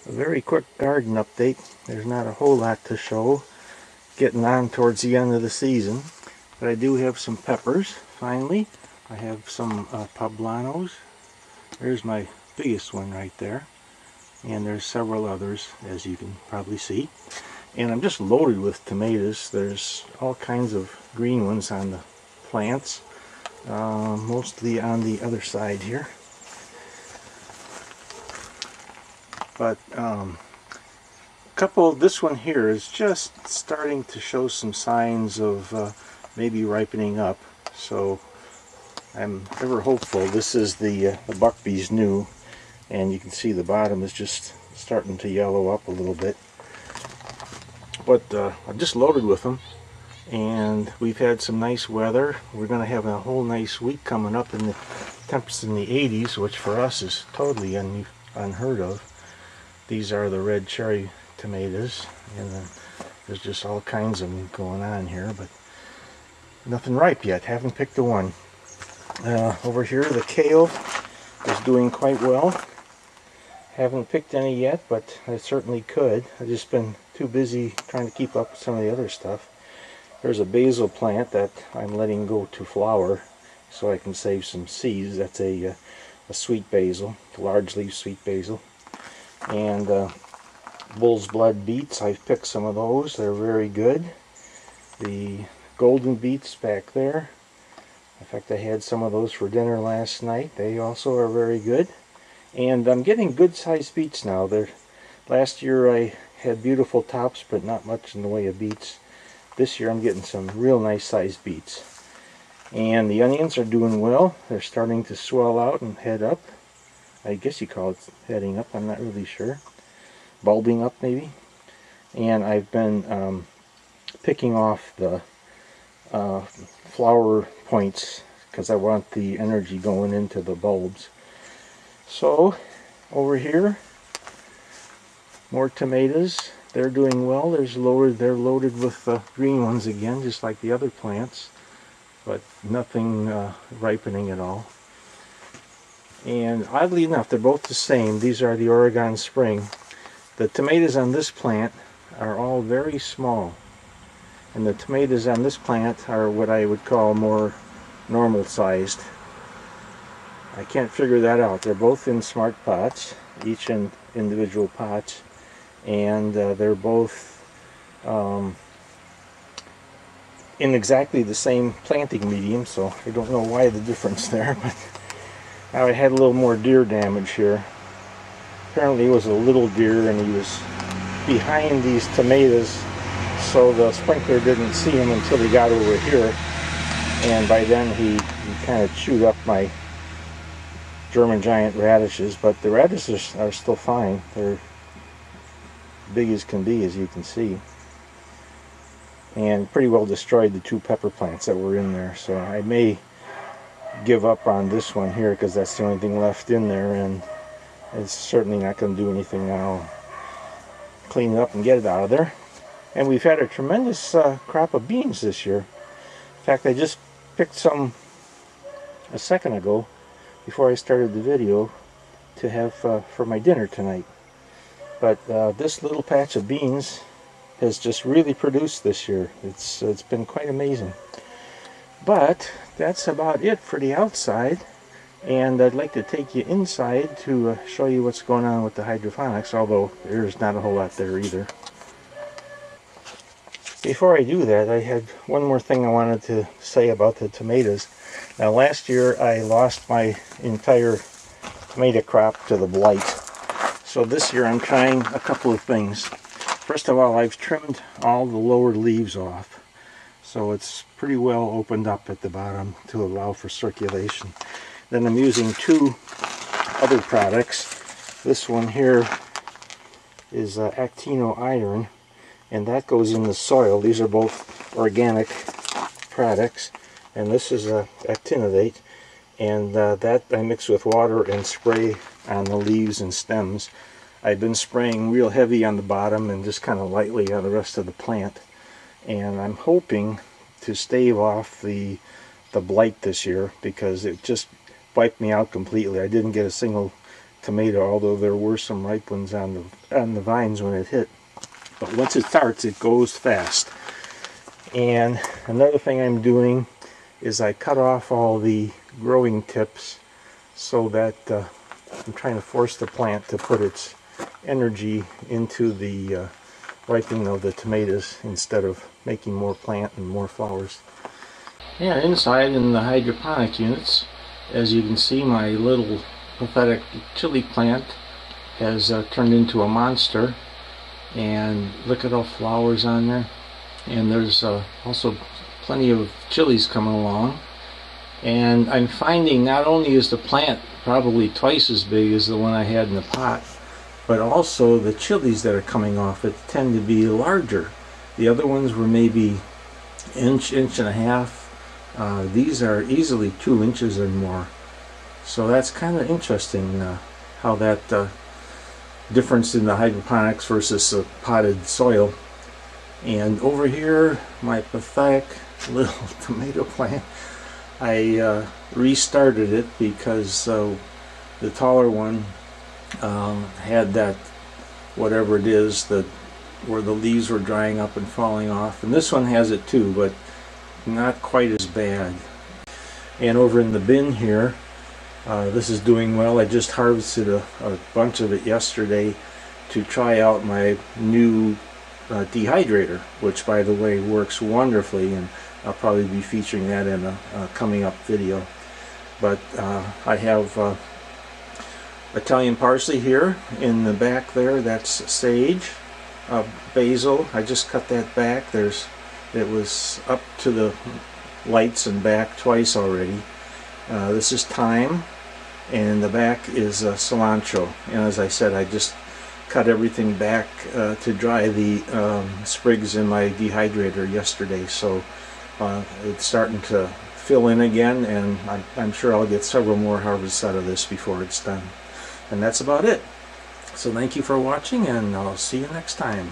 A very quick garden update. There's not a whole lot to show. Getting on towards the end of the season. But I do have some peppers, finally. I have some poblanos. There's my biggest one right there. And there's several others, as you can probably see. And I'm just loaded with tomatoes. There's all kinds of green ones on the plants. Mostly on the other side here. But this one here is just starting to show some signs of maybe ripening up. So I'm ever hopeful. This is the Buckbee's new, and you can see the bottom is just starting to yellow up a little bit. But I'm just loaded with them, and we've had some nice weather. We're going to have a whole nice week coming up in the temps in the 80s, which for us is totally unheard of. These are the red cherry tomatoes, and there's just all kinds of them going on here, but nothing ripe yet. Haven't picked a one. Over here, the kale is doing quite well. Haven't picked any yet, but I certainly could. I've just been too busy trying to keep up with some of the other stuff. There's a basil plant that I'm letting go to flower so I can save some seeds. That's a sweet basil, large leaf sweet basil. And bull's blood beets, I've picked some of those. They're very good. The golden beets back there. In fact, I had some of those for dinner last night. They also are very good. And I'm getting good sized beets now. Last year I had beautiful tops, but not much in the way of beets. This year I'm getting some real nice sized beets. And the onions are doing well. They're starting to swell out and head up. I guess you call it heading up, I'm not really sure. Bulbing up maybe. And I've been picking off the flower points because I want the energy going into the bulbs. So over here, more tomatoes. They're doing well. They're loaded with green ones again, just like the other plants, but nothing ripening at all. And oddly enough, they're both the same. These are the Oregon Spring. The tomatoes on this plant are all very small. And the tomatoes on this plant are what I would call more normal sized. I can't figure that out. They're both in smart pots, each in individual pots. And they're both in exactly the same planting medium, so I don't know why the difference there, but now I had a little more deer damage here. Apparently it was a little deer and he was behind these tomatoes, so the sprinkler didn't see him until he got over here, and by then he kind of chewed up my German giant radishes, but the radishes are still fine. They're big as can be, as you can see, and pretty well destroyed the two pepper plants that were in there, so I may give up on this one here because that's the only thing left in there, and it's certainly not going to do anything now. Clean it up and get it out of there. And we've had a tremendous crop of beans this year. In fact, I just picked some a second ago before I started the video to have for my dinner tonight. But this little patch of beans has just really produced this year. It's been quite amazing. But that's about it for the outside, and I'd like to take you inside to show you what's going on with the hydroponics, although there's not a whole lot there either. Before I do that, I had one more thing I wanted to say about the tomatoes. Now last year I lost my entire tomato crop to the blight. So this year I'm trying a couple of things. First of all, I've trimmed all the lower leaves off. So it's pretty well opened up at the bottom to allow for circulation. Then I'm using two other products. This one here is Actino Iron, and that goes in the soil. These are both organic products, and this is actinovate, and that I mix with water and spray on the leaves and stems. I've been spraying real heavy on the bottom and just kind of lightly on the rest of the plant, and I'm hoping to stave off the blight this year because it just wiped me out completely. I didn't get a single tomato, although there were some ripe ones on the vines when it hit. But once it starts, it goes fast. And another thing I'm doing is I cut off all the growing tips so that I'm trying to force the plant to put its energy into the ripening of the tomatoes instead of making more plant and more flowers. And inside in the hydroponic units, as you can see, my little pathetic chili plant has turned into a monster. And look at all flowers on there. And there's also plenty of chilies coming along. And I'm finding not only is the plant probably twice as big as the one I had in the pot, but also the chilies that are coming off it tend to be larger. The other ones were maybe inch and a half. These are easily 2 inches or more. So that's kind of interesting how that difference in the hydroponics versus potted soil. And over here, my pathetic little tomato plant, I restarted it because the taller one had that, whatever it is, that where the leaves were drying up and falling off. And this one has it too, but not quite as bad. And over in the bin here, this is doing well. I just harvested a bunch of it yesterday to try out my new dehydrator, which by the way works wonderfully, and I'll probably be featuring that in a coming up video. But I have Italian parsley here in the back there. That's sage. Basil, I just cut that back. It was up to the lights and back twice already. This is thyme, and in the back is cilantro. And as I said, I just cut everything back to dry the sprigs in my dehydrator yesterday, so it's starting to fill in again, and I'm sure I'll get several more harvests out of this before it's done. And that's about it. So thank you for watching, and I'll see you next time.